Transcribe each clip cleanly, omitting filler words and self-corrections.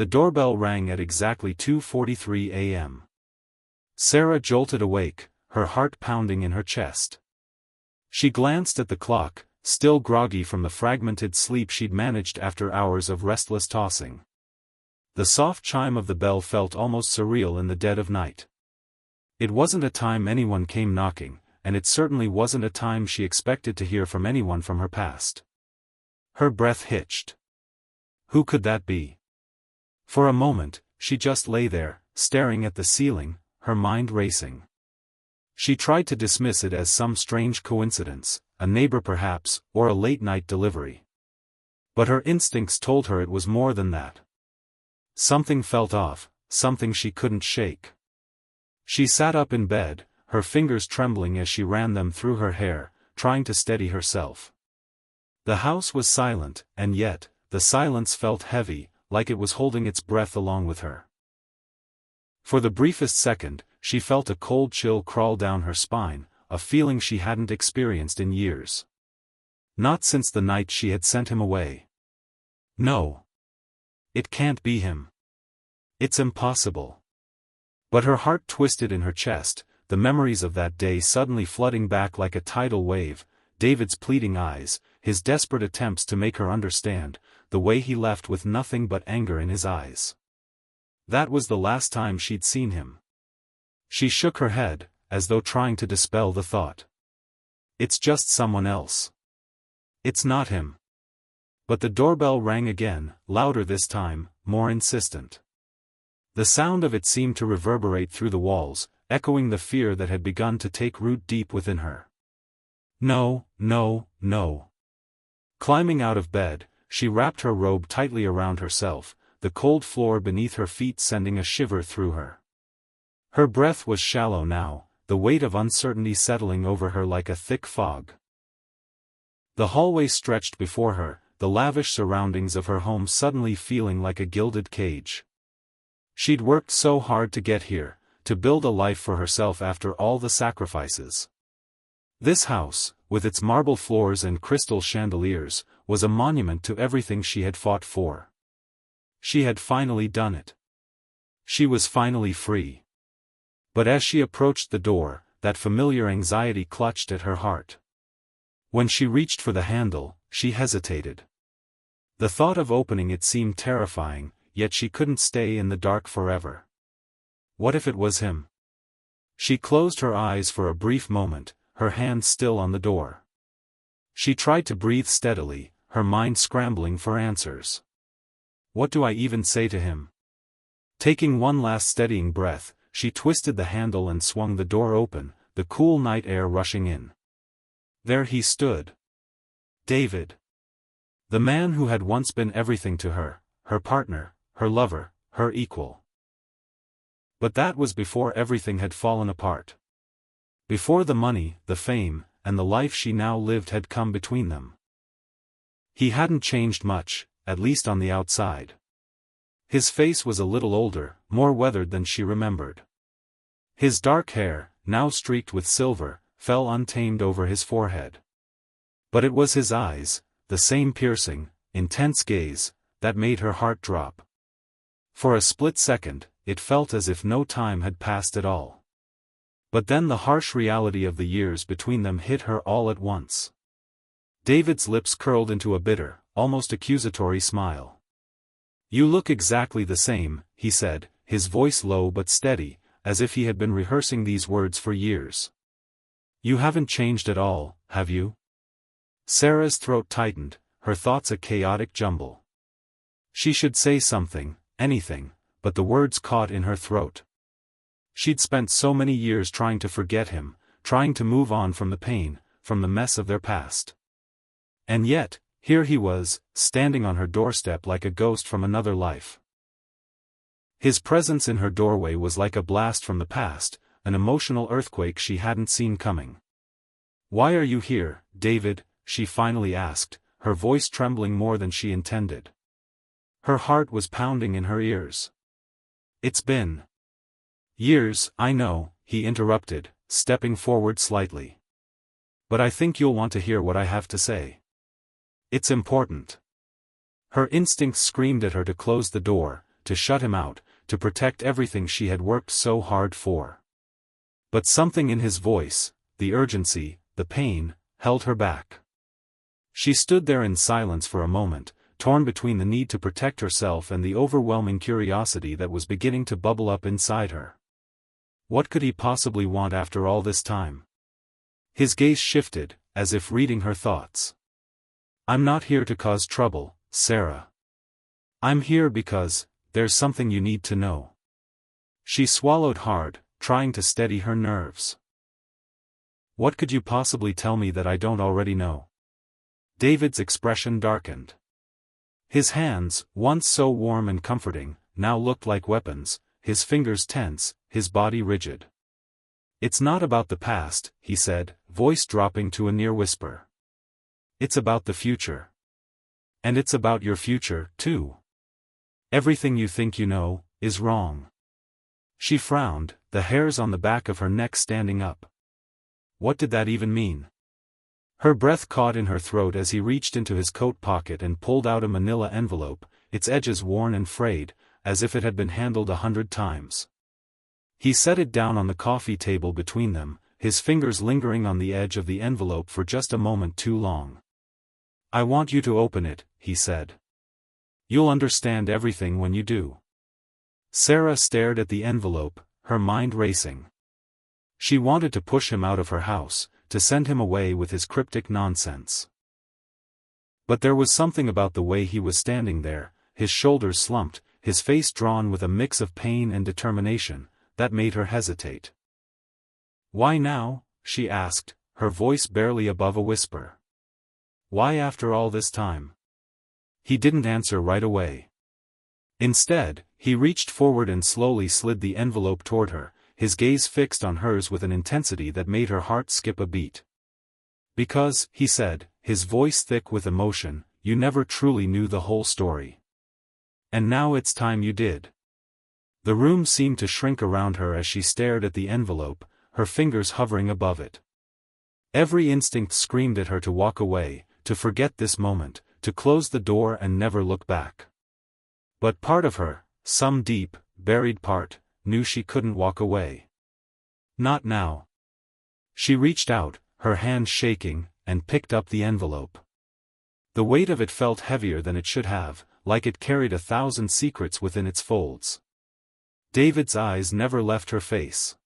The doorbell rang at exactly 2:43 a.m. Sarah jolted awake, her heart pounding in her chest. She glanced at the clock, still groggy from the fragmented sleep she'd managed after hours of restless tossing. The soft chime of the bell felt almost surreal in the dead of night. It wasn't a time anyone came knocking, and it certainly wasn't a time she expected to hear from anyone from her past. Her breath hitched. Who could that be? For a moment, she just lay there, staring at the ceiling, her mind racing. She tried to dismiss it as some strange coincidence, a neighbor perhaps, or a late-night delivery. But her instincts told her it was more than that. Something felt off, something she couldn't shake. She sat up in bed, her fingers trembling as she ran them through her hair, trying to steady herself. The house was silent, and yet, the silence felt heavy, like it was holding its breath along with her. For the briefest second, she felt a cold chill crawl down her spine, a feeling she hadn't experienced in years. Not since the night she had sent him away. No. It can't be him. It's impossible. But her heart twisted in her chest, the memories of that day suddenly flooding back like a tidal wave, David's pleading eyes, his desperate attempts to make her understand, the way he left with nothing but anger in his eyes. That was the last time she'd seen him. She shook her head, as though trying to dispel the thought. It's just someone else. It's not him. But the doorbell rang again, louder this time, more insistent. The sound of it seemed to reverberate through the walls, echoing the fear that had begun to take root deep within her. No, no, no. Climbing out of bed, she wrapped her robe tightly around herself, the cold floor beneath her feet sending a shiver through her. Her breath was shallow now, the weight of uncertainty settling over her like a thick fog. The hallway stretched before her, the lavish surroundings of her home suddenly feeling like a gilded cage. She'd worked so hard to get here, to build a life for herself after all the sacrifices. This house, with its marble floors and crystal chandeliers, was a monument to everything she had fought for. She had finally done it. She was finally free. But as she approached the door, that familiar anxiety clutched at her heart. When she reached for the handle, she hesitated. The thought of opening it seemed terrifying, yet she couldn't stay in the dark forever. What if it was him? She closed her eyes for a brief moment, her hand still on the door. She tried to breathe steadily, her mind scrambling for answers. What do I even say to him? Taking one last steadying breath, she twisted the handle and swung the door open, the cool night air rushing in. There he stood. David. The man who had once been everything to her, her partner, her lover, her equal. But that was before everything had fallen apart. Before the money, the fame, and the life she now lived had come between them. He hadn't changed much, at least on the outside. His face was a little older, more weathered than she remembered. His dark hair, now streaked with silver, fell untamed over his forehead. But it was his eyes, the same piercing, intense gaze, that made her heart drop. For a split second, it felt as if no time had passed at all. But then the harsh reality of the years between them hit her all at once. David's lips curled into a bitter, almost accusatory smile. You look exactly the same, he said, his voice low but steady, as if he had been rehearsing these words for years. You haven't changed at all, have you? Sarah's throat tightened, her thoughts a chaotic jumble. She should say something, anything, but the words caught in her throat. She'd spent so many years trying to forget him, trying to move on from the pain, from the mess of their past. And yet, here he was, standing on her doorstep like a ghost from another life. His presence in her doorway was like a blast from the past, an emotional earthquake she hadn't seen coming. Why are you here, David? She finally asked, her voice trembling more than she intended. Her heart was pounding in her ears. It's been years, I know, he interrupted, stepping forward slightly. But I think you'll want to hear what I have to say. It's important. Her instincts screamed at her to close the door, to shut him out, to protect everything she had worked so hard for. But something in his voice, the urgency, the pain, held her back. She stood there in silence for a moment, torn between the need to protect herself and the overwhelming curiosity that was beginning to bubble up inside her. What could he possibly want after all this time? His gaze shifted, as if reading her thoughts. "I'm not here to cause trouble, Sarah. I'm here because there's something you need to know." She swallowed hard, trying to steady her nerves. "What could you possibly tell me that I don't already know?" David's expression darkened. His hands, once so warm and comforting, now looked like weapons, his fingers tense, his body rigid. "It's not about the past," he said, voice dropping to a near whisper. "It's about the future. And it's about your future, too. Everything you think you know is wrong." She frowned, the hairs on the back of her neck standing up. What did that even mean? Her breath caught in her throat as he reached into his coat pocket and pulled out a manila envelope, its edges worn and frayed, as if it had been handled 100 times. He set it down on the coffee table between them, his fingers lingering on the edge of the envelope for just a moment too long. "I want you to open it," he said. "You'll understand everything when you do." Sarah stared at the envelope, her mind racing. She wanted to push him out of her house, to send him away with his cryptic nonsense. But there was something about the way he was standing there, his shoulders slumped, his face drawn with a mix of pain and determination, that made her hesitate. "Why now?" she asked, her voice barely above a whisper. "Why after all this time?" He didn't answer right away. Instead, he reached forward and slowly slid the envelope toward her, his gaze fixed on hers with an intensity that made her heart skip a beat. "Because," he said, his voice thick with emotion, "you never truly knew the whole story. And now it's time you did." The room seemed to shrink around her as she stared at the envelope, her fingers hovering above it. Every instinct screamed at her to walk away, to forget this moment, to close the door and never look back. But part of her, some deep, buried part, knew she couldn't walk away. Not now. She reached out, her hand shaking, and picked up the envelope. The weight of it felt heavier than it should have, like it carried 1,000 secrets within its folds. David's eyes never left her face.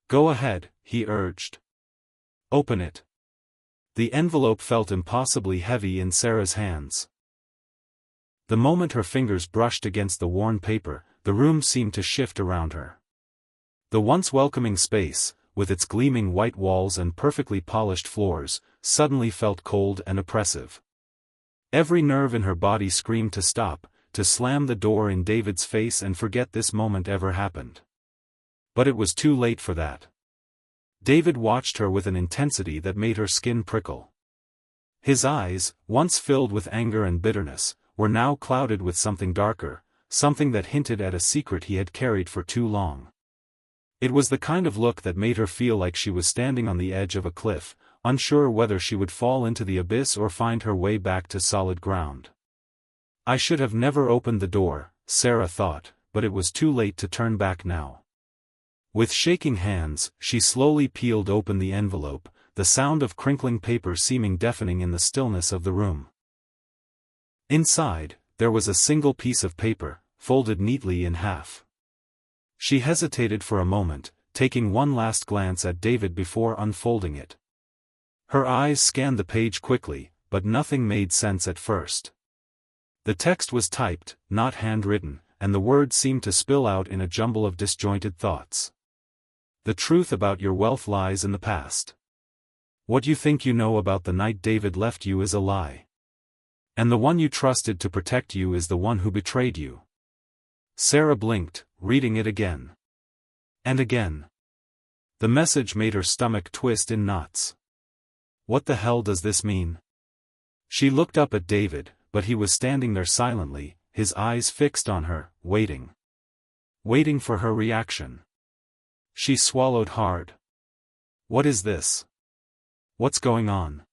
"Go ahead," he urged. "Open it." The envelope felt impossibly heavy in Sarah's hands. The moment her fingers brushed against the worn paper, the room seemed to shift around her. The once welcoming space, with its gleaming white walls and perfectly polished floors, suddenly felt cold and oppressive. Every nerve in her body screamed to stop, to slam the door in David's face and forget this moment ever happened. But it was too late for that. David watched her with an intensity that made her skin prickle. His eyes, once filled with anger and bitterness, were now clouded with something darker, something that hinted at a secret he had carried for too long. It was the kind of look that made her feel like she was standing on the edge of a cliff, unsure whether she would fall into the abyss or find her way back to solid ground. "I should have never opened the door," Sarah thought, but it was too late to turn back now. With shaking hands, she slowly peeled open the envelope, the sound of crinkling paper seeming deafening in the stillness of the room. Inside, there was a single piece of paper, folded neatly in half. She hesitated for a moment, taking one last glance at David before unfolding it. Her eyes scanned the page quickly, but nothing made sense at first. The text was typed, not handwritten, and the words seemed to spill out in a jumble of disjointed thoughts. "The truth about your wealth lies in the past. What you think you know about the night David left you is a lie. And the one you trusted to protect you is the one who betrayed you." Sarah blinked, reading it again. And again. The message made her stomach twist in knots. What the hell does this mean? She looked up at David, but he was standing there silently, his eyes fixed on her, waiting. Waiting for her reaction. She swallowed hard. "What is this? What's going on?"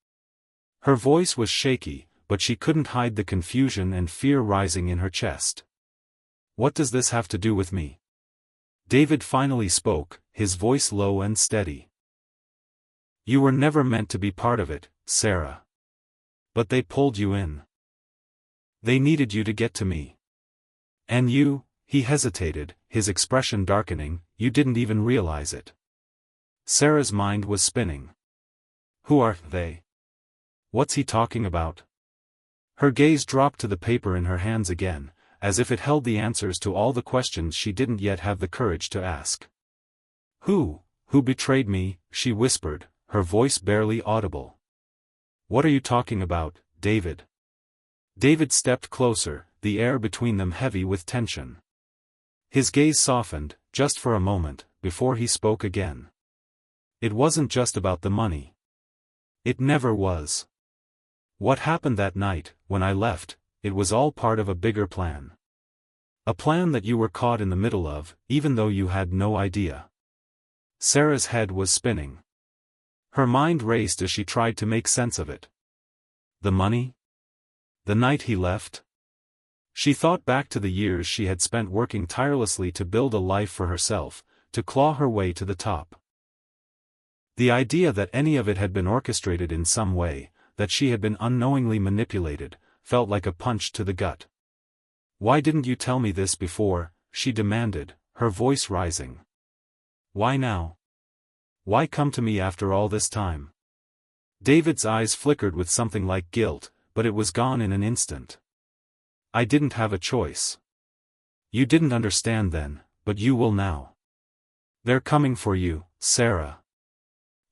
Her voice was shaky, but she couldn't hide the confusion and fear rising in her chest. What does this have to do with me? David finally spoke, his voice low and steady. You were never meant to be part of it, Sarah. But they pulled you in. They needed you to get to me. And you, he hesitated, his expression darkening, you didn't even realize it. Sarah's mind was spinning. Who are they? What's he talking about? Her gaze dropped to the paper in her hands again, as if it held the answers to all the questions she didn't yet have the courage to ask. Who betrayed me? She whispered, her voice barely audible. What are you talking about, David? David stepped closer, the air between them heavy with tension. His gaze softened, just for a moment, before he spoke again. It wasn't just about the money. It never was. What happened that night, when I left, it was all part of a bigger plan. A plan that you were caught in the middle of, even though you had no idea. Sarah's head was spinning. Her mind raced as she tried to make sense of it. The money? The night he left? She thought back to the years she had spent working tirelessly to build a life for herself, to claw her way to the top. The idea that any of it had been orchestrated in some way, that she had been unknowingly manipulated, felt like a punch to the gut. Why didn't you tell me this before? She demanded, her voice rising. Why now? Why come to me after all this time? David's eyes flickered with something like guilt, but it was gone in an instant. I didn't have a choice. You didn't understand then, but you will now. They're coming for you, Sarah.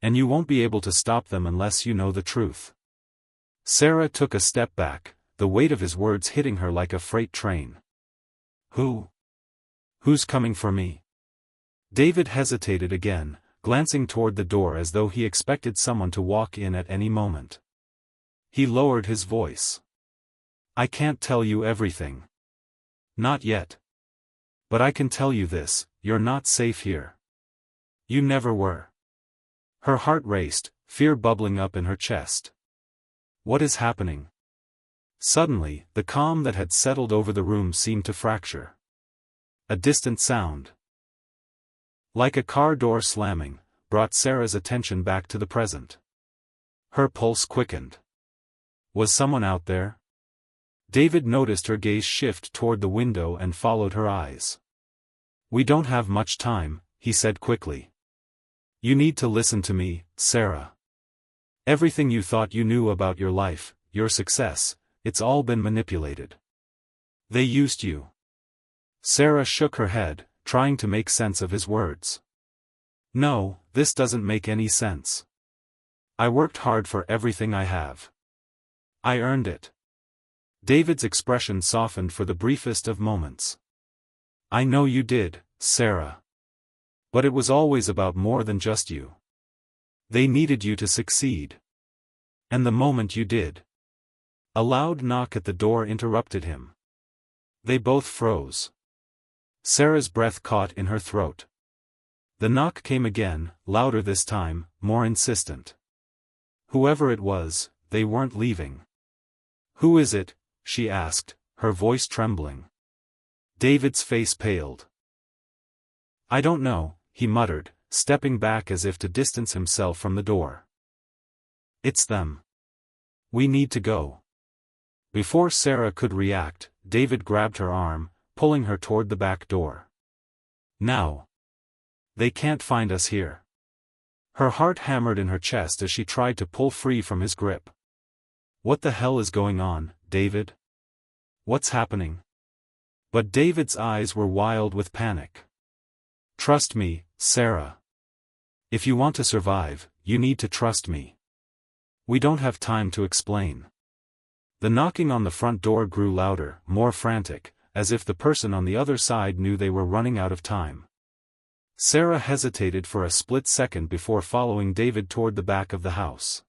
And you won't be able to stop them unless you know the truth. Sarah took a step back, the weight of his words hitting her like a freight train. Who's coming for me? David hesitated again, glancing toward the door as though he expected someone to walk in at any moment. He lowered his voice. I can't tell you everything. Not yet. But I can tell you this, you're not safe here. You never were. Her heart raced, fear bubbling up in her chest. What is happening? Suddenly, the calm that had settled over the room seemed to fracture. A distant sound, like a car door slamming, brought Sarah's attention back to the present. Her pulse quickened. Was someone out there? David noticed her gaze shift toward the window and followed her eyes. We don't have much time, he said quickly. You need to listen to me, Sarah. Everything you thought you knew about your life, your success, it's all been manipulated. They used you. Sarah shook her head, trying to make sense of his words. No, this doesn't make any sense. I worked hard for everything I have. I earned it. David's expression softened for the briefest of moments. I know you did, Sarah. But it was always about more than just you. They needed you to succeed. And the moment you did. A loud knock at the door interrupted him. They both froze. Sarah's breath caught in her throat. The knock came again, louder this time, more insistent. Whoever it was, they weren't leaving. Who is it? She asked, her voice trembling. David's face paled. I don't know, he muttered, stepping back as if to distance himself from the door. It's them. We need to go. Before Sarah could react, David grabbed her arm, pulling her toward the back door. Now. They can't find us here. Her heart hammered in her chest as she tried to pull free from his grip. What the hell is going on, David? What's happening? But David's eyes were wild with panic. Trust me, Sarah. If you want to survive, you need to trust me. We don't have time to explain. The knocking on the front door grew louder, more frantic, as if the person on the other side knew they were running out of time. Sarah hesitated for a split second before following David toward the back of the house.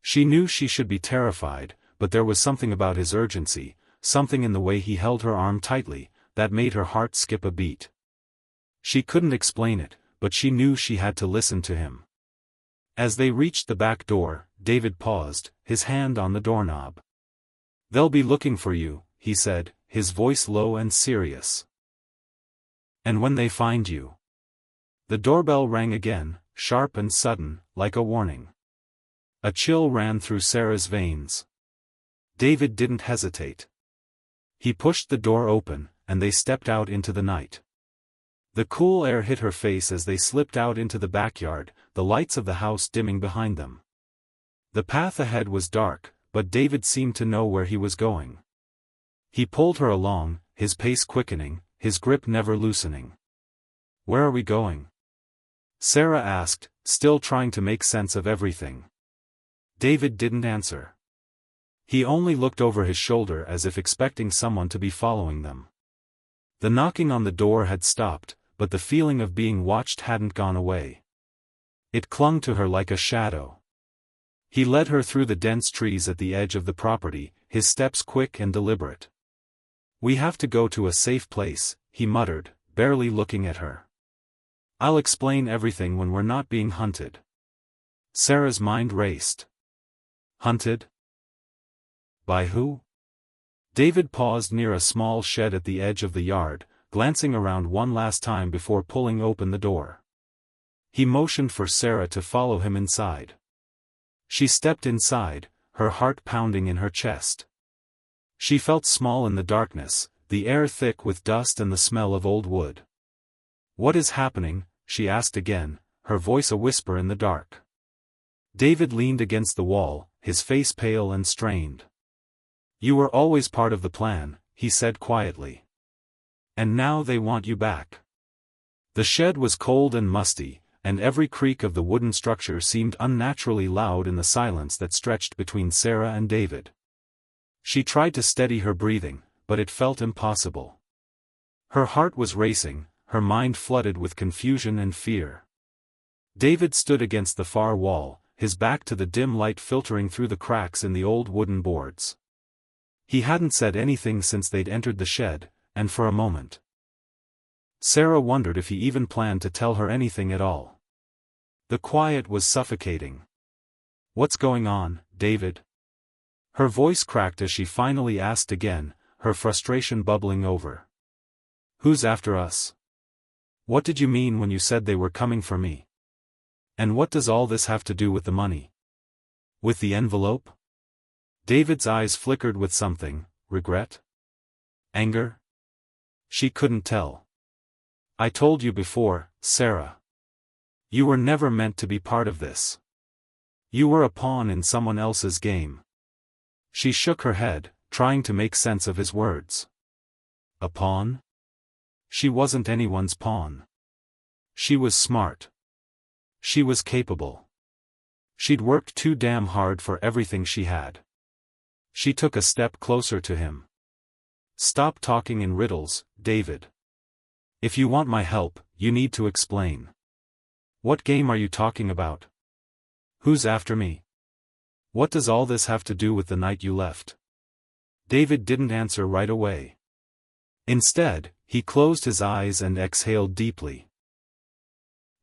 She knew she should be terrified, but there was something about his urgency, something in the way he held her arm tightly, that made her heart skip a beat. She couldn't explain it, but she knew she had to listen to him. As they reached the back door, David paused, his hand on the doorknob. They'll be looking for you, he said, his voice low and serious. "And when they find you?" The doorbell rang again, sharp and sudden, like a warning. A chill ran through Sarah's veins. David didn't hesitate. He pushed the door open, and they stepped out into the night. The cool air hit her face as they slipped out into the backyard, the lights of the house dimming behind them. The path ahead was dark, but David seemed to know where he was going. He pulled her along, his pace quickening, his grip never loosening. "Where are we going?" Sarah asked, still trying to make sense of everything. David didn't answer. He only looked over his shoulder as if expecting someone to be following them. The knocking on the door had stopped, but the feeling of being watched hadn't gone away. It clung to her like a shadow. He led her through the dense trees at the edge of the property, his steps quick and deliberate. "We have to go to a safe place," he muttered, barely looking at her. "I'll explain everything when we're not being hunted." Sarah's mind raced. Hunted? By who? David paused near a small shed at the edge of the yard, glancing around one last time before pulling open the door. He motioned for Sarah to follow him inside. She stepped inside, her heart pounding in her chest. She felt small in the darkness, the air thick with dust and the smell of old wood. "What is happening?" she asked again, her voice a whisper in the dark. David leaned against the wall, his face pale and strained. "You were always part of the plan," he said quietly. "And now they want you back." The shed was cold and musty, and every creak of the wooden structure seemed unnaturally loud in the silence that stretched between Sarah and David. She tried to steady her breathing, but it felt impossible. Her heart was racing, her mind flooded with confusion and fear. David stood against the far wall, his back to the dim light filtering through the cracks in the old wooden boards. He hadn't said anything since they'd entered the shed, and for a moment, Sarah wondered if he even planned to tell her anything at all. The quiet was suffocating. "What's going on, David?" Her voice cracked as she finally asked again, her frustration bubbling over. "Who's after us? What did you mean when you said they were coming for me? And what does all this have to do with the money? With the envelope?" David's eyes flickered with something, regret? Anger? She couldn't tell. "I told you before, Sarah. You were never meant to be part of this. You were a pawn in someone else's game." She shook her head, trying to make sense of his words. A pawn? She wasn't anyone's pawn. She was smart. She was capable. She'd worked too damn hard for everything she had. She took a step closer to him. "Stop talking in riddles, David. If you want my help, you need to explain. What game are you talking about? Who's after me? What does all this have to do with the night you left?" David didn't answer right away. Instead, he closed his eyes and exhaled deeply.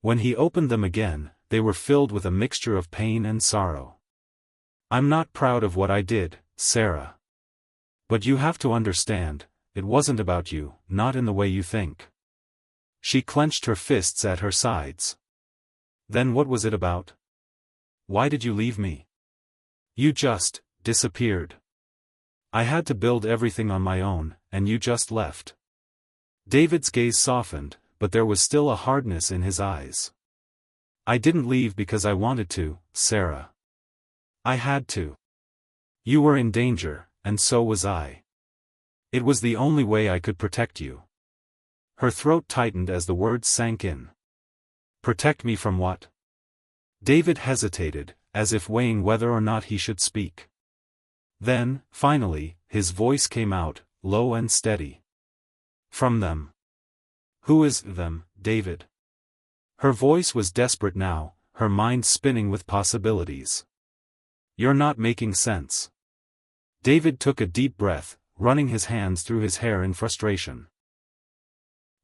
When he opened them again, they were filled with a mixture of pain and sorrow. "I'm not proud of what I did, Sarah. But you have to understand, it wasn't about you, not in the way you think." She clenched her fists at her sides. "Then what was it about? Why did you leave me? You just disappeared. I had to build everything on my own, and you just left." David's gaze softened, but there was still a hardness in his eyes. "I didn't leave because I wanted to, Sarah. I had to. You were in danger, and so was I. It was the only way I could protect you." Her throat tightened as the words sank in. "Protect me from what?" David hesitated, as if weighing whether or not he should speak. Then, finally, his voice came out, low and steady. "From them." "Who is them, David?" Her voice was desperate now, her mind spinning with possibilities. "You're not making sense." David took a deep breath, running his hands through his hair in frustration.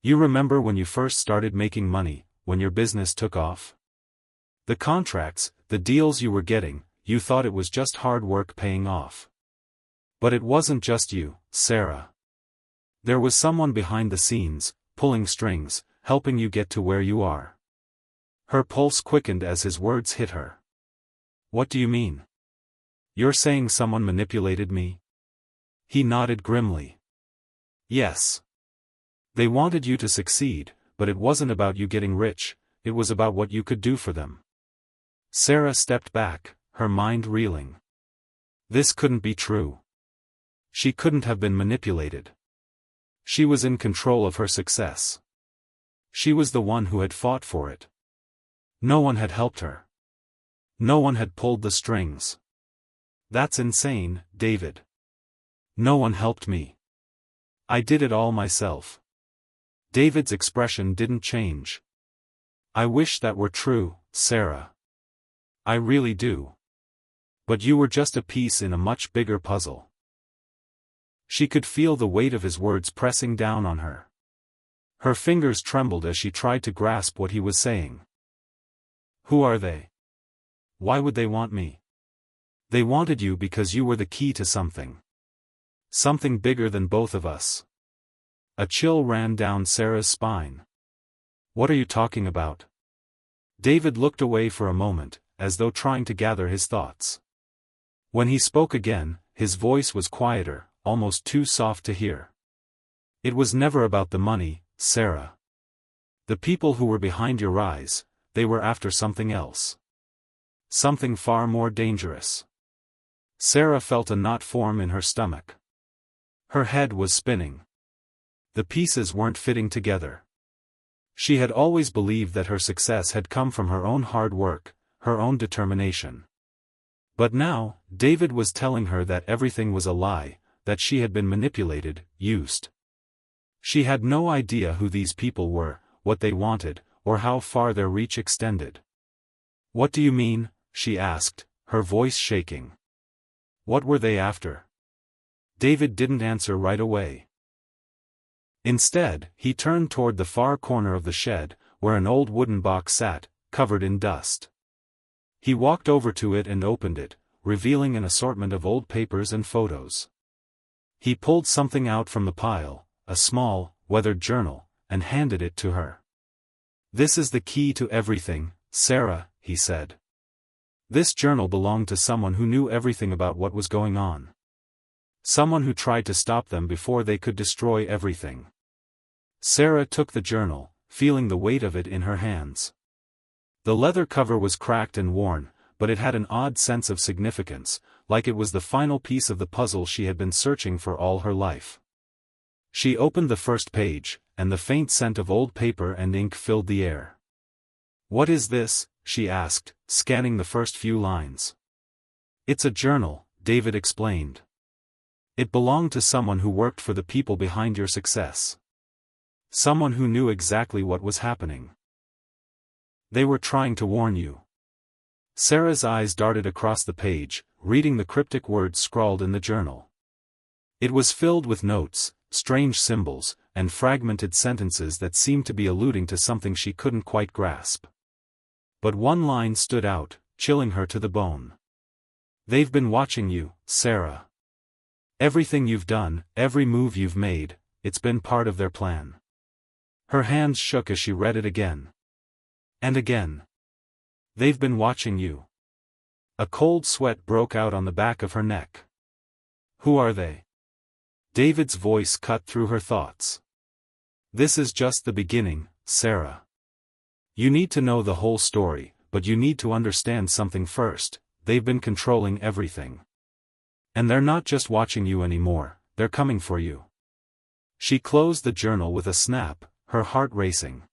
"You remember when you first started making money, when your business took off? The contracts, the deals you were getting, you thought it was just hard work paying off. But it wasn't just you, Sarah. There was someone behind the scenes, pulling strings, helping you get to where you are. Her pulse quickened as his words hit her. What do you mean? You're saying someone manipulated me? He nodded grimly. Yes. They wanted you to succeed, but it wasn't about you getting rich, it was about what you could do for them. Sarah stepped back, her mind reeling. This couldn't be true. She couldn't have been manipulated. She was in control of her success. She was the one who had fought for it. No one had helped her. No one had pulled the strings. That's insane, David. No one helped me. I did it all myself. David's expression didn't change. I wish that were true, Sarah. I really do. But you were just a piece in a much bigger puzzle. She could feel the weight of his words pressing down on her. Her fingers trembled as she tried to grasp what he was saying. Who are they? Why would they want me? They wanted you because you were the key to something. Something bigger than both of us. A chill ran down Sarah's spine. What are you talking about? David looked away for a moment, as though trying to gather his thoughts. When he spoke again, his voice was quieter, almost too soft to hear. It was never about the money, Sarah. The people who were behind your rise, they were after something else. Something far more dangerous. Sarah felt a knot form in her stomach. Her head was spinning. The pieces weren't fitting together. She had always believed that her success had come from her own hard work, her own determination. But now, David was telling her that everything was a lie, that she had been manipulated, used. She had no idea who these people were, what they wanted, or how far their reach extended. What do you mean? She asked, her voice shaking. What were they after? David didn't answer right away. Instead, he turned toward the far corner of the shed, where an old wooden box sat, covered in dust. He walked over to it and opened it, revealing an assortment of old papers and photos. He pulled something out from the pile, a small, weathered journal, and handed it to her. This is the key to everything, Sarah, he said. This journal belonged to someone who knew everything about what was going on. Someone who tried to stop them before they could destroy everything. Sarah took the journal, feeling the weight of it in her hands. The leather cover was cracked and worn, but it had an odd sense of significance, like it was the final piece of the puzzle she had been searching for all her life. She opened the first page, and the faint scent of old paper and ink filled the air. What is this? She asked, scanning the first few lines. It's a journal, David explained. It belonged to someone who worked for the people behind your success. Someone who knew exactly what was happening. They were trying to warn you. Sarah's eyes darted across the page, reading the cryptic words scrawled in the journal. It was filled with notes, strange symbols, and fragmented sentences that seemed to be alluding to something she couldn't quite grasp. But one line stood out, chilling her to the bone. They've been watching you, Sarah. Everything you've done, every move you've made, it's been part of their plan. Her hands shook as she read it again. And again. They've been watching you. A cold sweat broke out on the back of her neck. Who are they? David's voice cut through her thoughts. This is just the beginning, Sarah. You need to know the whole story, but you need to understand something first. They've been controlling everything. And they're not just watching you anymore, they're coming for you. She closed the journal with a snap, her heart racing.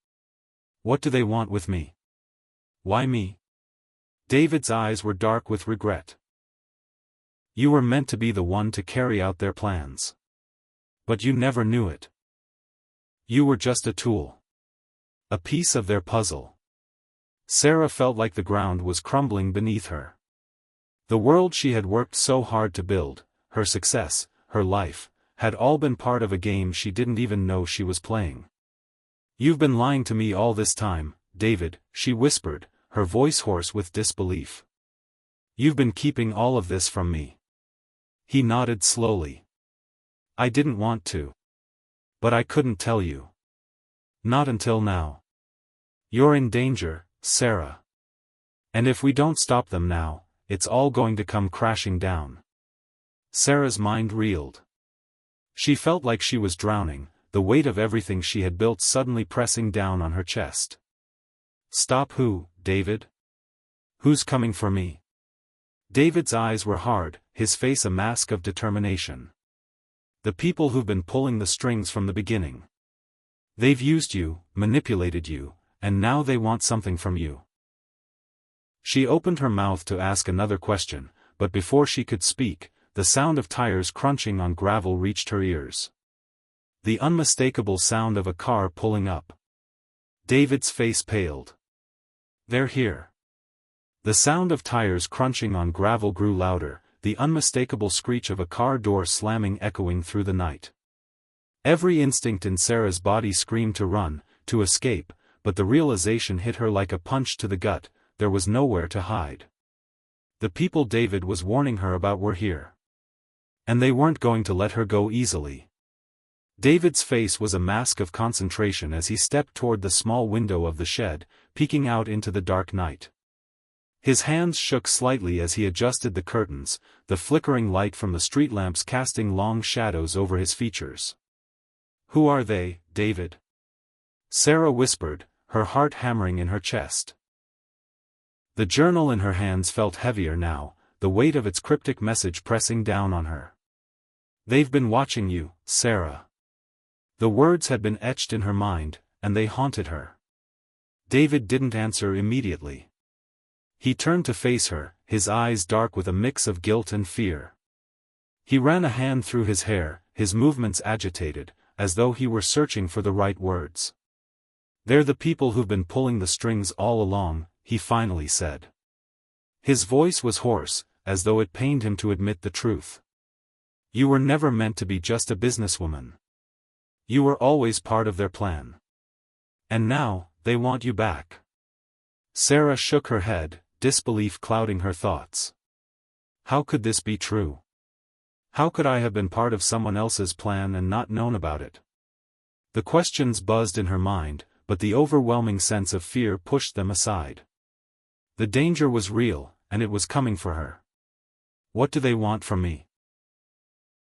What do they want with me? Why me? David's eyes were dark with regret. You were meant to be the one to carry out their plans. But you never knew it. You were just a tool. A piece of their puzzle. Sarah felt like the ground was crumbling beneath her. The world she had worked so hard to build, her success, her life, had all been part of a game she didn't even know she was playing. You've been lying to me all this time, David, she whispered, her voice hoarse with disbelief. You've been keeping all of this from me. He nodded slowly. I didn't want to. But I couldn't tell you. Not until now. You're in danger, Sarah. And if we don't stop them now, it's all going to come crashing down. Sarah's mind reeled. She felt like she was drowning, the weight of everything she had built suddenly pressing down on her chest. Stop who, David? Who's coming for me? David's eyes were hard, his face a mask of determination. The people who've been pulling the strings from the beginning. They've used you, manipulated you, and now they want something from you. She opened her mouth to ask another question, but before she could speak, the sound of tires crunching on gravel reached her ears. The unmistakable sound of a car pulling up. David's face paled. They're here. The sound of tires crunching on gravel grew louder, the unmistakable screech of a car door slamming echoing through the night. Every instinct in Sarah's body screamed to run, to escape, but the realization hit her like a punch to the gut, there was nowhere to hide. The people David was warning her about were here. And they weren't going to let her go easily. David's face was a mask of concentration as he stepped toward the small window of the shed, peeking out into the dark night. His hands shook slightly as he adjusted the curtains, the flickering light from the street lamps casting long shadows over his features. Who are they, David? Sarah whispered, her heart hammering in her chest. The journal in her hands felt heavier now, the weight of its cryptic message pressing down on her. They've been watching you, Sarah. The words had been etched in her mind, and they haunted her. David didn't answer immediately. He turned to face her, his eyes dark with a mix of guilt and fear. He ran a hand through his hair, his movements agitated, as though he were searching for the right words. They're the people who've been pulling the strings all along, he finally said. His voice was hoarse, as though it pained him to admit the truth. You were never meant to be just a businesswoman. You were always part of their plan. And now, they want you back. Sarah shook her head, disbelief clouding her thoughts. How could this be true? How could I have been part of someone else's plan and not known about it? The questions buzzed in her mind, but the overwhelming sense of fear pushed them aside. The danger was real, and it was coming for her. What do they want from me?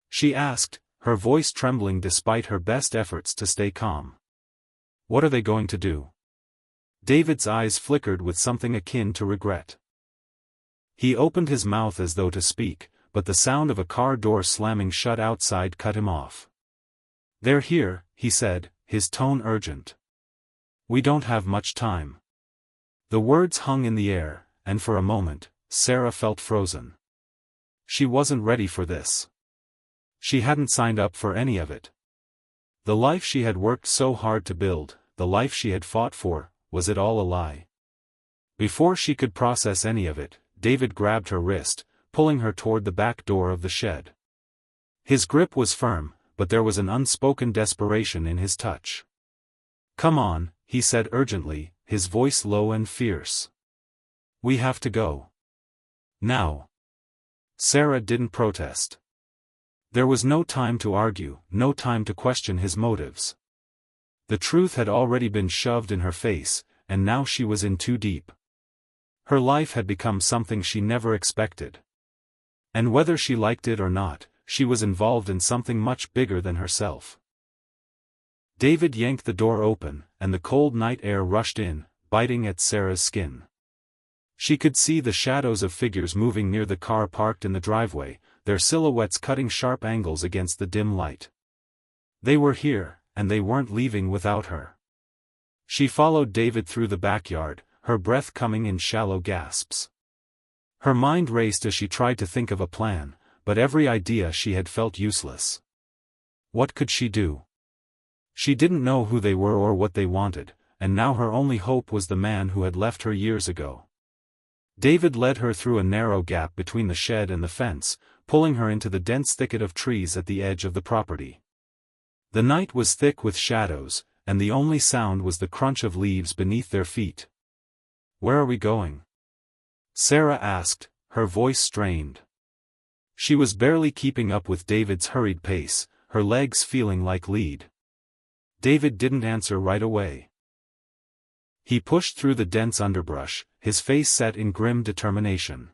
She asked, her voice trembling despite her best efforts to stay calm. What are they going to do? David's eyes flickered with something akin to regret. He opened his mouth as though to speak, but the sound of a car door slamming shut outside cut him off. They're here, he said, his tone urgent. We don't have much time. The words hung in the air, and for a moment, Sarah felt frozen. She wasn't ready for this. She hadn't signed up for any of it. The life she had worked so hard to build, the life she had fought for, was it all a lie? Before she could process any of it, David grabbed her wrist, pulling her toward the back door of the shed. His grip was firm, but there was an unspoken desperation in his touch. Come on, he said urgently, his voice low and fierce. We have to go. Now. Sarah didn't protest. There was no time to argue, no time to question his motives. The truth had already been shoved in her face, and now she was in too deep. Her life had become something she never expected. And whether she liked it or not, she was involved in something much bigger than herself. David yanked the door open, and the cold night air rushed in, biting at Sarah's skin. She could see the shadows of figures moving near the car parked in the driveway, their silhouettes cutting sharp angles against the dim light. They were here, and they weren't leaving without her. She followed David through the backyard, her breath coming in shallow gasps. Her mind raced as she tried to think of a plan, but every idea she had felt useless. What could she do? She didn't know who they were or what they wanted, and now her only hope was the man who had left her years ago. David led her through a narrow gap between the shed and the fence, pulling her into the dense thicket of trees at the edge of the property. The night was thick with shadows, and the only sound was the crunch of leaves beneath their feet. Where are we going? Sarah asked, her voice strained. She was barely keeping up with David's hurried pace, her legs feeling like lead. David didn't answer right away. He pushed through the dense underbrush, his face set in grim determination.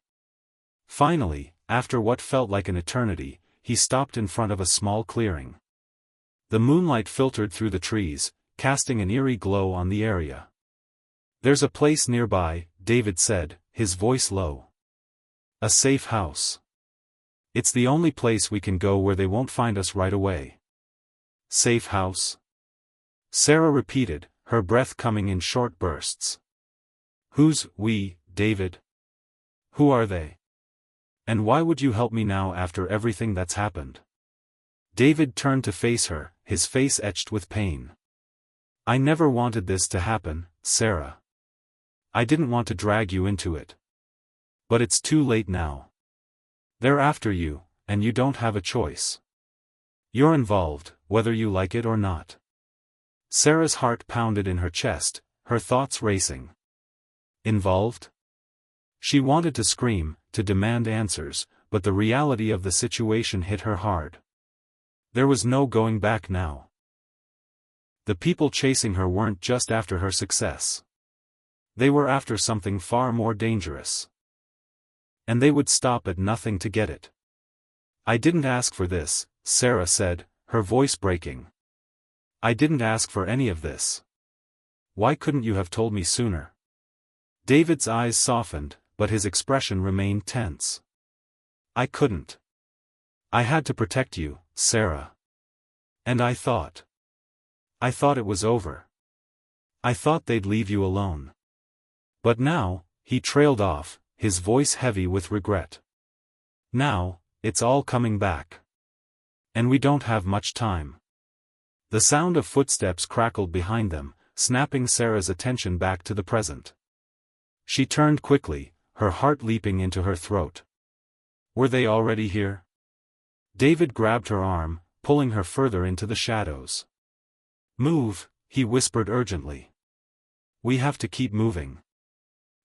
Finally, after what felt like an eternity, he stopped in front of a small clearing. The moonlight filtered through the trees, casting an eerie glow on the area. "There's a place nearby," David said, his voice low. "A safe house. It's the only place we can go where they won't find us right away." "Safe house?" Sarah repeated, her breath coming in short bursts. "Who's we, David? Who are they? And why would you help me now after everything that's happened?" David turned to face her, his face etched with pain. "I never wanted this to happen, Sarah. I didn't want to drag you into it. But it's too late now. They're after you, and you don't have a choice. You're involved, whether you like it or not." Sarah's heart pounded in her chest, her thoughts racing. Involved? She wanted to scream, to demand answers, but the reality of the situation hit her hard. There was no going back now. The people chasing her weren't just after her success. They were after something far more dangerous. And they would stop at nothing to get it. "I didn't ask for this," Sarah said, her voice breaking. "I didn't ask for any of this. Why couldn't you have told me sooner?" David's eyes softened, but his expression remained tense. "I couldn't. I had to protect you, Sarah. And I thought it was over. I thought they'd leave you alone. But now," he trailed off, his voice heavy with regret. "Now, it's all coming back. And we don't have much time." The sound of footsteps crackled behind them, snapping Sarah's attention back to the present. She turned quickly, her heart leaping into her throat. Were they already here? David grabbed her arm, pulling her further into the shadows. "Move," he whispered urgently. "We have to keep moving.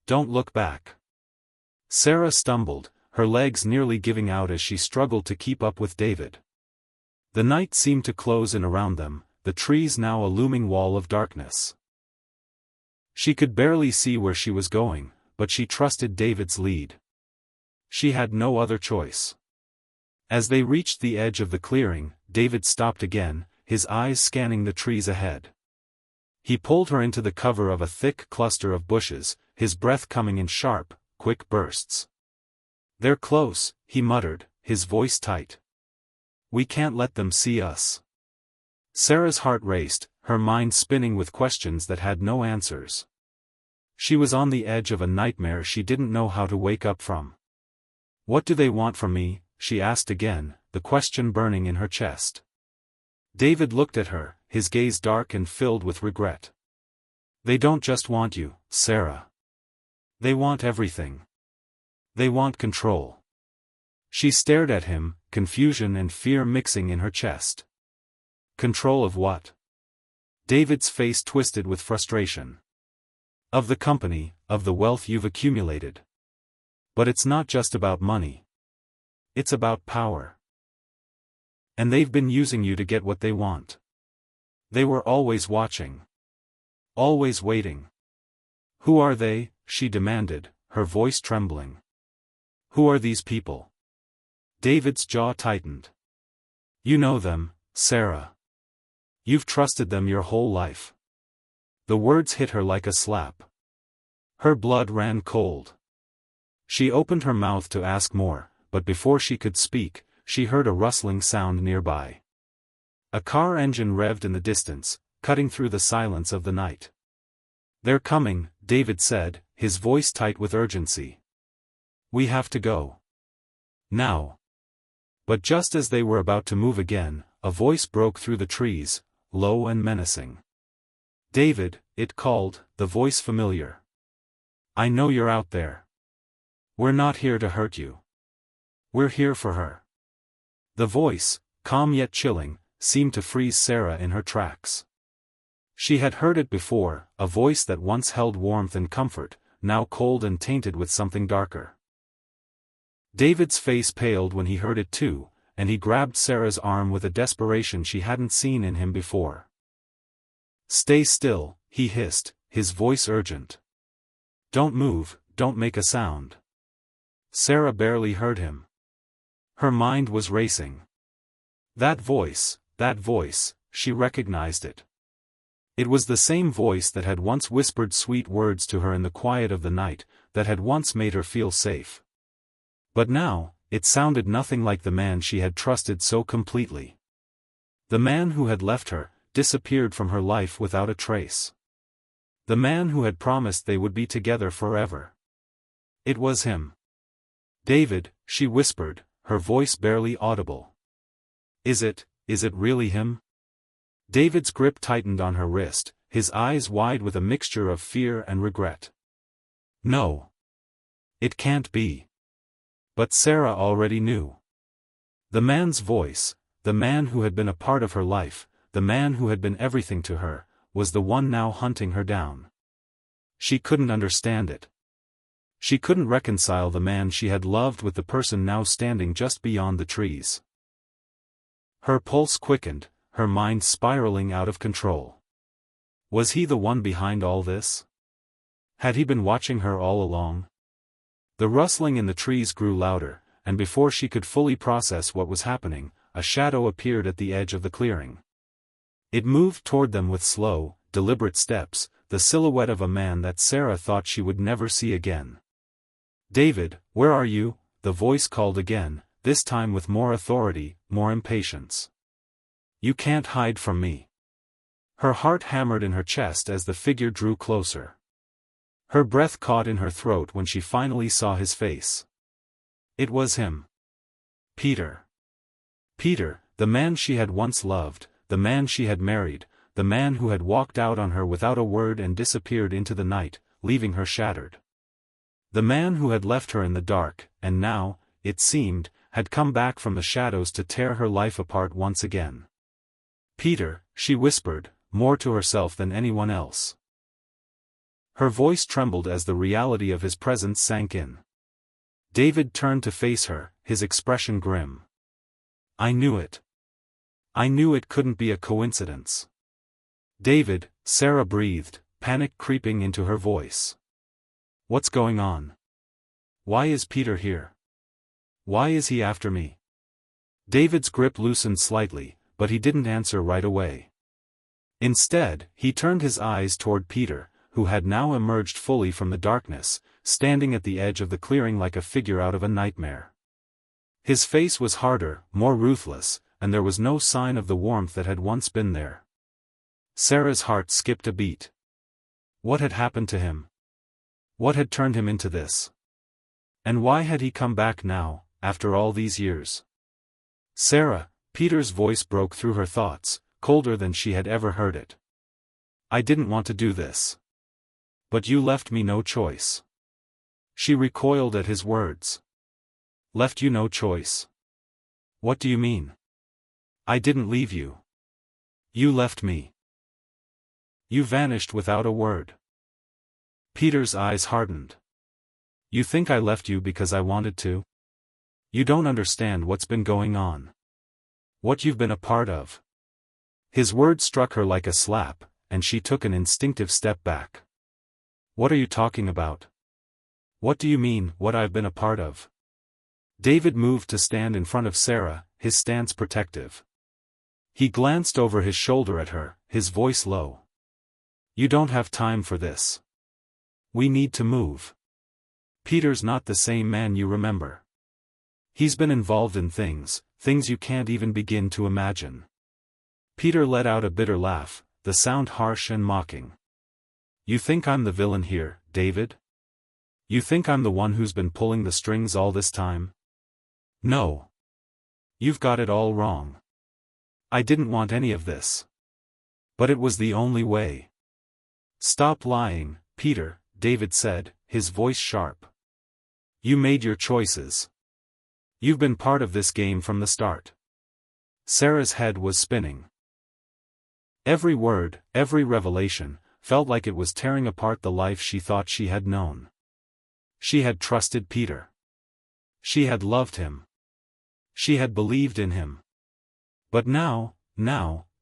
Don't look back." Sarah stumbled, her legs nearly giving out as she struggled to keep up with David. The night seemed to close in around them, the trees now a looming wall of darkness. She could barely see where she was going, but she trusted David's lead. She had no other choice. As they reached the edge of the clearing, David stopped again, his eyes scanning the trees ahead. He pulled her into the cover of a thick cluster of bushes, his breath coming in sharp, quick bursts. "They're close," he muttered, his voice tight. "We can't let them see us." Sarah's heart raced, her mind spinning with questions that had no answers. She was on the edge of a nightmare she didn't know how to wake up from. "What do they want from me?" she asked again, the question burning in her chest. David looked at her, his gaze dark and filled with regret. "They don't just want you, Sarah. They want everything. They want control." She stared at him, confusion and fear mixing in her chest. "Control of what?" David's face twisted with frustration. "Of the company, of the wealth you've accumulated. But it's not just about money. It's about power. And they've been using you to get what they want. They were always watching. Always waiting." "Who are they?" she demanded, her voice trembling. "Who are these people?" David's jaw tightened. "You know them, Sarah. You've trusted them your whole life." The words hit her like a slap. Her blood ran cold. She opened her mouth to ask more, but before she could speak, she heard a rustling sound nearby. A car engine revved in the distance, cutting through the silence of the night. "They're coming," David said, his voice tight with urgency. "We have to go. Now." But just as they were about to move again, a voice broke through the trees, low and menacing. "David," it called, the voice familiar. "I know you're out there. We're not here to hurt you. We're here for her." The voice, calm yet chilling, seemed to freeze Sarah in her tracks. She had heard it before, a voice that once held warmth and comfort, now cold and tainted with something darker. David's face paled when he heard it too, and he grabbed Sarah's arm with a desperation she hadn't seen in him before. Stay still, he hissed, his voice urgent. Don't move, don't make a sound. Sarah barely heard him. Her mind was racing. That voice, she recognized it. It was the same voice that had once whispered sweet words to her in the quiet of the night, that had once made her feel safe. But now, it sounded nothing like the man she had trusted so completely. The man who had left her, disappeared from her life without a trace. The man who had promised they would be together forever. It was him. David, she whispered, her voice barely audible. Is it really him? David's grip tightened on her wrist, his eyes wide with a mixture of fear and regret. No. It can't be. But Sarah already knew. The man's voice, the man who had been a part of her life, the man who had been everything to her, was the one now hunting her down. She couldn't understand it. She couldn't reconcile the man she had loved with the person now standing just beyond the trees. Her pulse quickened, her mind spiraling out of control. Was he the one behind all this? Had he been watching her all along? The rustling in the trees grew louder, and before she could fully process what was happening, a shadow appeared at the edge of the clearing. It moved toward them with slow, deliberate steps, the silhouette of a man that Sarah thought she would never see again. David, where are you? The voice called again, this time with more authority, more impatience. You can't hide from me. Her heart hammered in her chest as the figure drew closer. Her breath caught in her throat when she finally saw his face. It was him. Peter. Peter, the man she had once loved, the man she had married, the man who had walked out on her without a word and disappeared into the night, leaving her shattered. The man who had left her in the dark, and now, it seemed, had come back from the shadows to tear her life apart once again. Peter, she whispered, more to herself than anyone else. Her voice trembled as the reality of his presence sank in. David turned to face her, his expression grim. I knew it. I knew it couldn't be a coincidence. David, Sarah breathed, panic creeping into her voice. What's going on? Why is Peter here? Why is he after me? David's grip loosened slightly, but he didn't answer right away. Instead, he turned his eyes toward Peter, who had now emerged fully from the darkness, standing at the edge of the clearing like a figure out of a nightmare. His face was harder, more ruthless, and there was no sign of the warmth that had once been there. Sarah's heart skipped a beat. What had happened to him? What had turned him into this? And why had he come back now, after all these years? Sarah, Peter's voice broke through her thoughts, colder than she had ever heard it. I didn't want to do this. But you left me no choice. She recoiled at his words. Left you no choice? What do you mean? I didn't leave you. You left me. You vanished without a word. Peter's eyes hardened. You think I left you because I wanted to? You don't understand what's been going on. What you've been a part of. His words struck her like a slap, and she took an instinctive step back. What are you talking about? What do you mean, what I've been a part of? David moved to stand in front of Sarah, his stance protective. He glanced over his shoulder at her, his voice low. You don't have time for this. We need to move. Peter's not the same man you remember. He's been involved in things you can't even begin to imagine. Peter let out a bitter laugh, the sound harsh and mocking. You think I'm the villain here, David? You think I'm the one who's been pulling the strings all this time? No. You've got it all wrong. I didn't want any of this. But it was the only way. Stop lying, Peter, David said, his voice sharp. You made your choices. You've been part of this game from the start. Sarah's head was spinning. Every word, every revelation, felt like it was tearing apart the life she thought she had known. She had trusted Peter. She had loved him. She had believed in him. But now,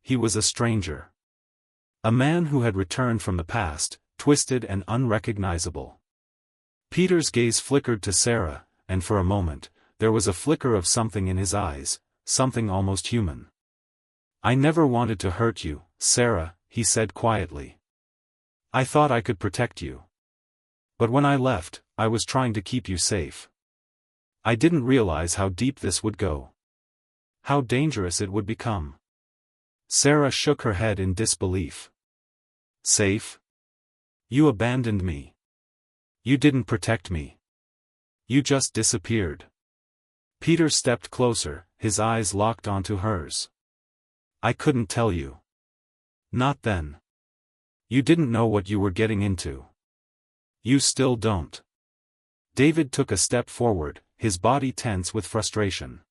he was a stranger. A man who had returned from the past, twisted and unrecognizable. Peter's gaze flickered to Sarah, and for a moment, there was a flicker of something in his eyes, something almost human. "I never wanted to hurt you, Sarah," he said quietly. "I thought I could protect you. But when I left, I was trying to keep you safe. I didn't realize how deep this would go. How dangerous it would become." Sarah shook her head in disbelief. "Safe? You abandoned me. You didn't protect me. You just disappeared." Peter stepped closer, his eyes locked onto hers. "I couldn't tell you. Not then. You didn't know what you were getting into. You still don't." David took a step forward, his body tense with frustration.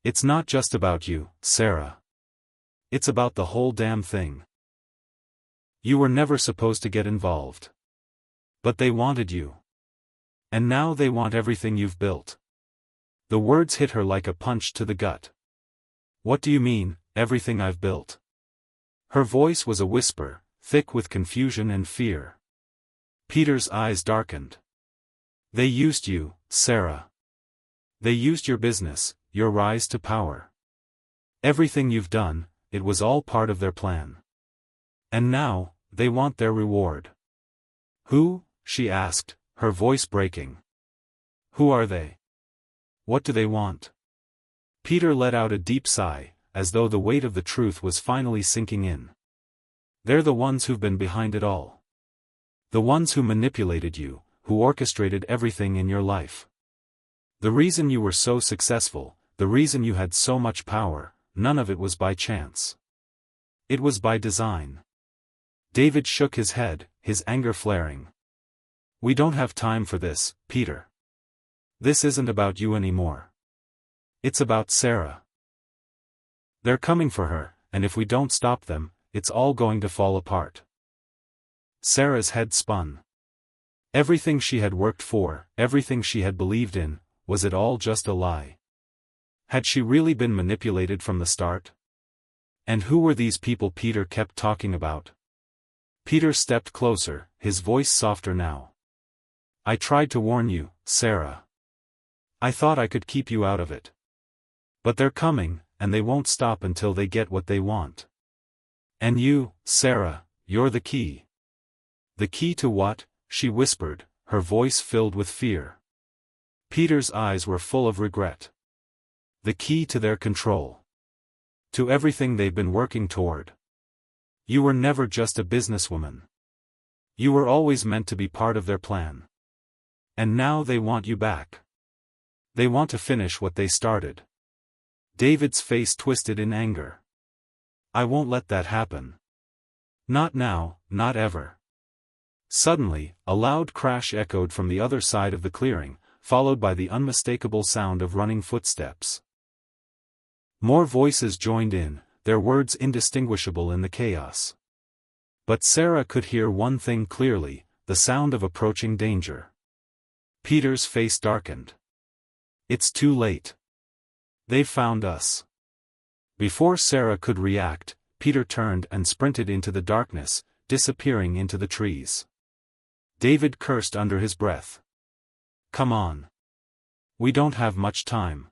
"It's not just about you, Sarah. It's about the whole damn thing. You were never supposed to get involved. But they wanted you. And now they want everything you've built." The words hit her like a punch to the gut. "What do you mean, everything I've built?" Her voice was a whisper, thick with confusion and fear. Peter's eyes darkened. "They used you, Sarah. They used your business, your rise to power. Everything you've done, it was all part of their plan. And now, they want their reward." "Who?" she asked, her voice breaking. "Who are they? What do they want?" Peter let out a deep sigh, as though the weight of the truth was finally sinking in. "They're the ones who've been behind it all. The ones who manipulated you, who orchestrated everything in your life. The reason you were so successful, the reason you had so much power, none of it was by chance. It was by design." David shook his head, his anger flaring. "We don't have time for this, Peter. This isn't about you anymore. It's about Sarah. They're coming for her, and if we don't stop them, it's all going to fall apart." Sarah's head spun. Everything she had worked for, everything she had believed in, was it all just a lie? Had she really been manipulated from the start? And who were these people Peter kept talking about? Peter stepped closer, his voice softer now. "I tried to warn you, Sarah. I thought I could keep you out of it. But they're coming, and they won't stop until they get what they want. And you, Sarah, you're the key." "The key to what?" she whispered, her voice filled with fear. Peter's eyes were full of regret. "The key to their control. To everything they've been working toward. You were never just a businesswoman. You were always meant to be part of their plan. And now they want you back. They want to finish what they started." David's face twisted in anger. "I won't let that happen. Not now, not ever." Suddenly, a loud crash echoed from the other side of the clearing, followed by the unmistakable sound of running footsteps. More voices joined in, their words indistinguishable in the chaos. But Sarah could hear one thing clearly, the sound of approaching danger. Peter's face darkened. "It's too late. They've found us." Before Sarah could react, Peter turned and sprinted into the darkness, disappearing into the trees. David cursed under his breath. "Come on. We don't have much time."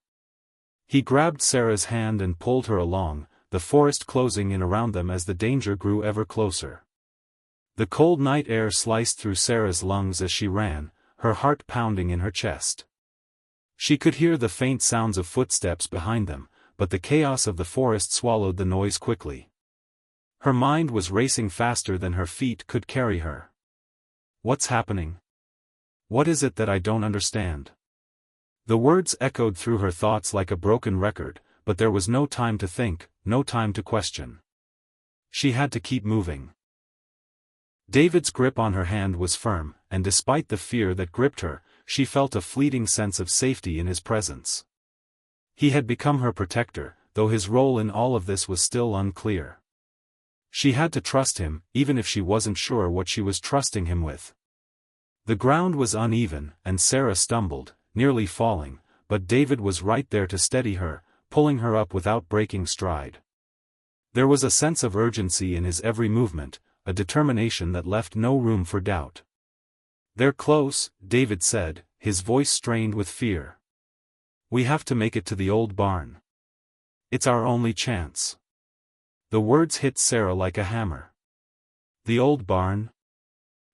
He grabbed Sarah's hand and pulled her along, the forest closing in around them as the danger grew ever closer. The cold night air sliced through Sarah's lungs as she ran, her heart pounding in her chest. She could hear the faint sounds of footsteps behind them, but the chaos of the forest swallowed the noise quickly. Her mind was racing faster than her feet could carry her. "What's happening? What is it that I don't understand?" The words echoed through her thoughts like a broken record, but there was no time to think, no time to question. She had to keep moving. David's grip on her hand was firm, and despite the fear that gripped her, she felt a fleeting sense of safety in his presence. He had become her protector, though his role in all of this was still unclear. She had to trust him, even if she wasn't sure what she was trusting him with. The ground was uneven, and Sarah stumbled, nearly falling, but David was right there to steady her, pulling her up without breaking stride. There was a sense of urgency in his every movement, a determination that left no room for doubt. "They're close," David said, his voice strained with fear. "We have to make it to the old barn. It's our only chance." The words hit Sarah like a hammer. The old barn?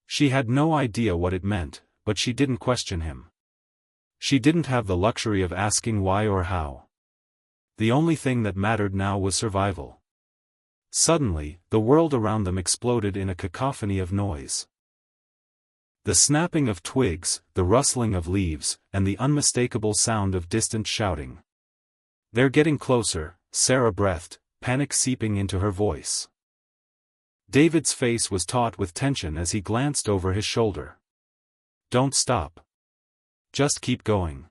She had no idea what it meant, but she didn't question him. She didn't have the luxury of asking why or how. The only thing that mattered now was survival. Suddenly, the world around them exploded in a cacophony of noise. The snapping of twigs, the rustling of leaves, and the unmistakable sound of distant shouting. "They're getting closer," Sarah breathed, panic seeping into her voice. David's face was taut with tension as he glanced over his shoulder. "Don't stop. Just keep going."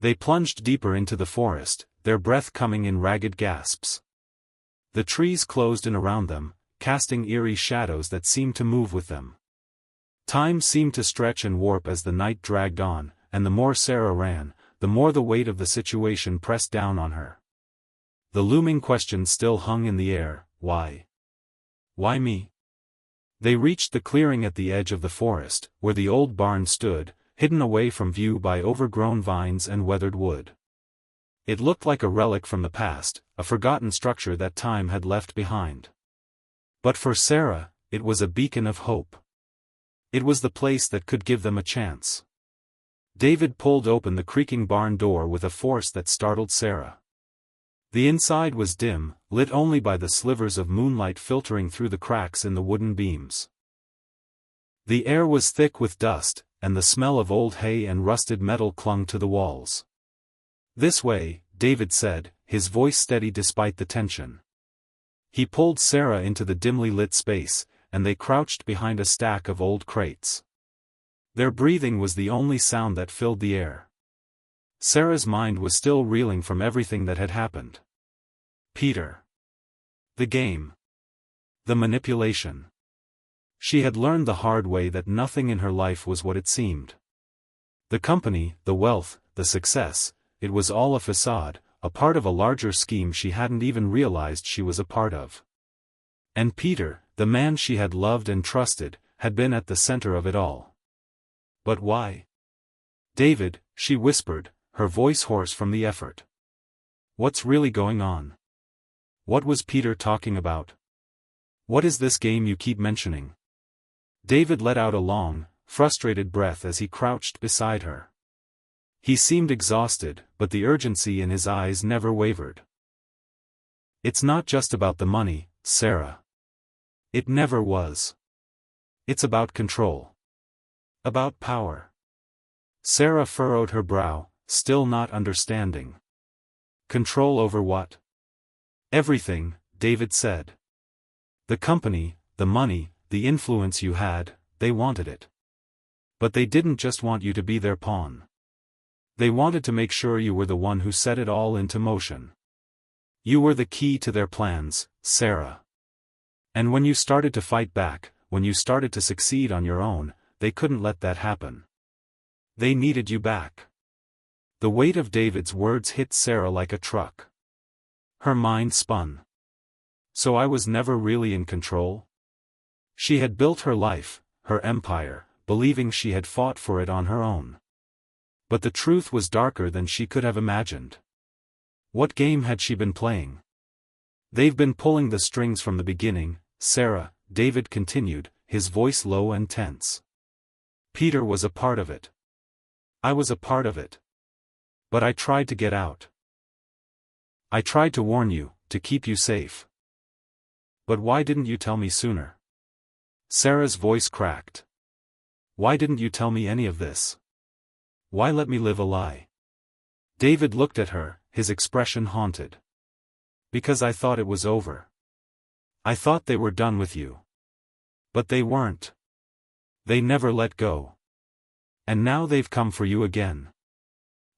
They plunged deeper into the forest, their breath coming in ragged gasps. The trees closed in around them, casting eerie shadows that seemed to move with them. Time seemed to stretch and warp as the night dragged on, and the more Sarah ran, the more the weight of the situation pressed down on her. The looming question still hung in the air: why? Why me? They reached the clearing at the edge of the forest, where the old barn stood, hidden away from view by overgrown vines and weathered wood. It looked like a relic from the past, a forgotten structure that time had left behind. But for Sarah, it was a beacon of hope. It was the place that could give them a chance. David pulled open the creaking barn door with a force that startled Sarah. The inside was dim, lit only by the slivers of moonlight filtering through the cracks in the wooden beams. The air was thick with dust, and the smell of old hay and rusted metal clung to the walls. "This way," David said, his voice steady despite the tension. He pulled Sarah into the dimly lit space, and they crouched behind a stack of old crates. Their breathing was the only sound that filled the air. Sarah's mind was still reeling from everything that had happened. Peter. The game. The manipulation. She had learned the hard way that nothing in her life was what it seemed. The company, the wealth, the success, it was all a facade, a part of a larger scheme she hadn't even realized she was a part of. And Peter, the man she had loved and trusted, had been at the center of it all. But why? "David," she whispered, her voice hoarse from the effort. "What's really going on? What was Peter talking about? What is this game you keep mentioning?" David let out a long, frustrated breath as he crouched beside her. He seemed exhausted, but the urgency in his eyes never wavered. "It's not just about the money, Sarah. It never was. It's about control. About power." Sarah furrowed her brow, still not understanding. "Control over what?" "Everything," David said. "The company, the money, the influence you had, they wanted it. But they didn't just want you to be their pawn. They wanted to make sure you were the one who set it all into motion. You were the key to their plans, Sarah. And when you started to fight back, when you started to succeed on your own, they couldn't let that happen. They needed you back." The weight of David's words hit Sarah like a truck. Her mind spun. So I was never really in control? She had built her life, her empire, believing she had fought for it on her own. But the truth was darker than she could have imagined. What game had she been playing? "They've been pulling the strings from the beginning, Sarah," David continued, his voice low and tense. "Peter was a part of it. I was a part of it. But I tried to get out. I tried to warn you, to keep you safe. But why didn't you tell me sooner?" Sarah's voice cracked. "Why didn't you tell me any of this? Why let me live a lie?" David looked at her, his expression haunted. "Because I thought it was over. I thought they were done with you. But they weren't. They never let go. And now they've come for you again."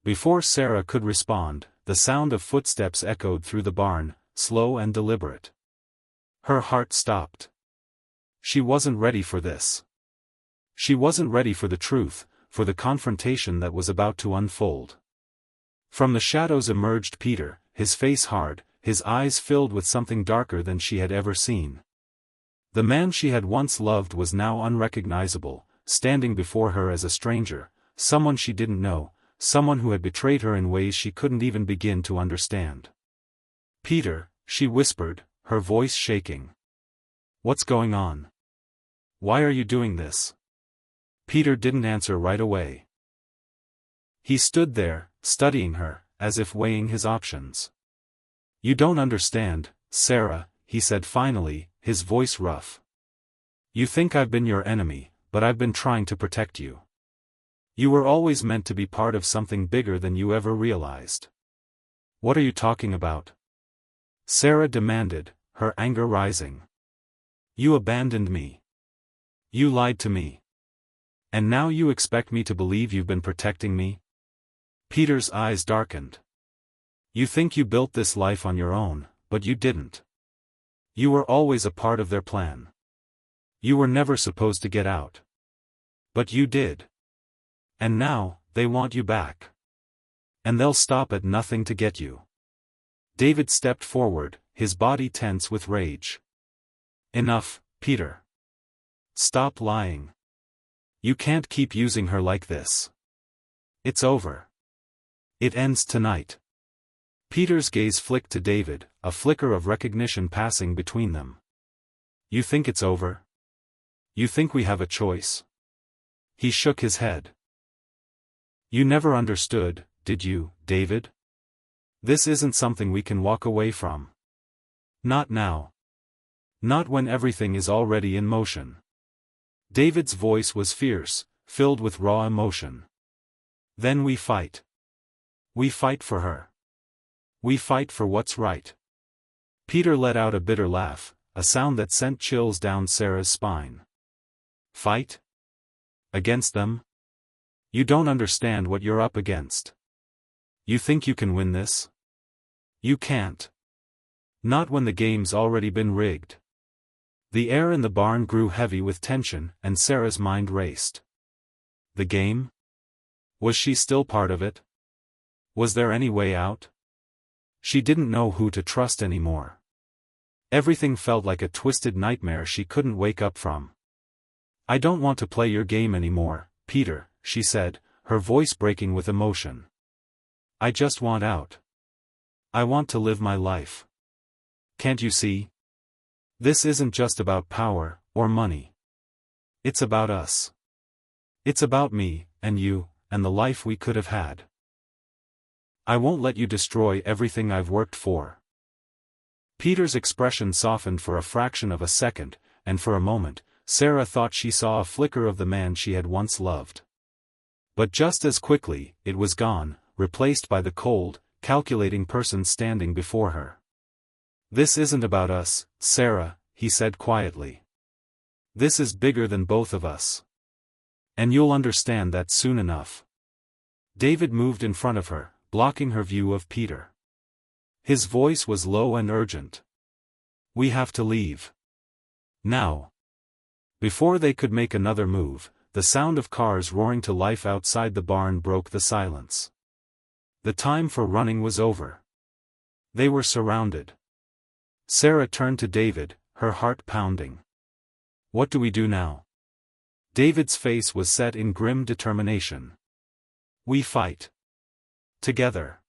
Before Sarah could respond, the sound of footsteps echoed through the barn, slow and deliberate. Her heart stopped. She wasn't ready for this. She wasn't ready for the truth, for the confrontation that was about to unfold. From the shadows emerged Peter, his face hard, his eyes filled with something darker than she had ever seen. The man she had once loved was now unrecognizable, standing before her as a stranger, someone she didn't know, someone who had betrayed her in ways she couldn't even begin to understand. "Peter," she whispered, her voice shaking. "What's going on? Why are you doing this?" Peter didn't answer right away. He stood there, studying her, as if weighing his options. "You don't understand, Sarah," he said finally, his voice rough. "You think I've been your enemy, but I've been trying to protect you. You were always meant to be part of something bigger than you ever realized." "What are you talking about?" Sarah demanded, her anger rising. "You abandoned me. You lied to me. And now you expect me to believe you've been protecting me?" Peter's eyes darkened. "You think you built this life on your own, but you didn't. You were always a part of their plan. You were never supposed to get out. But you did. And now, they want you back. And they'll stop at nothing to get you." David stepped forward, his body tense with rage. "Enough, Peter. Stop lying. You can't keep using her like this. It's over. It ends tonight." Peter's gaze flicked to David, a flicker of recognition passing between them. "You think it's over? You think we have a choice?" He shook his head. "You never understood, did you, David? This isn't something we can walk away from. Not now. Not when everything is already in motion." David's voice was fierce, filled with raw emotion. "Then we fight. We fight for her. We fight for what's right." Peter let out a bitter laugh, a sound that sent chills down Sarah's spine. "Fight? Against them? You don't understand what you're up against. You think you can win this? You can't. Not when the game's already been rigged." The air in the barn grew heavy with tension, and Sarah's mind raced. The game? Was she still part of it? Was there any way out? She didn't know who to trust anymore. Everything felt like a twisted nightmare she couldn't wake up from. "I don't want to play your game anymore, Peter," she said, her voice breaking with emotion. "I just want out. I want to live my life. Can't you see? This isn't just about power, or money. It's about us. It's about me, and you, and the life we could have had. I won't let you destroy everything I've worked for." Peter's expression softened for a fraction of a second, and for a moment, Sarah thought she saw a flicker of the man she had once loved. But just as quickly, it was gone, replaced by the cold, calculating person standing before her. "This isn't about us, Sarah," he said quietly. "This is bigger than both of us. And you'll understand that soon enough." David moved in front of her, blocking her view of Peter. His voice was low and urgent. "We have to leave. Now." Before they could make another move, the sound of cars roaring to life outside the barn broke the silence. The time for running was over. They were surrounded. Sarah turned to David, her heart pounding. "What do we do now?" David's face was set in grim determination. "We fight. Together.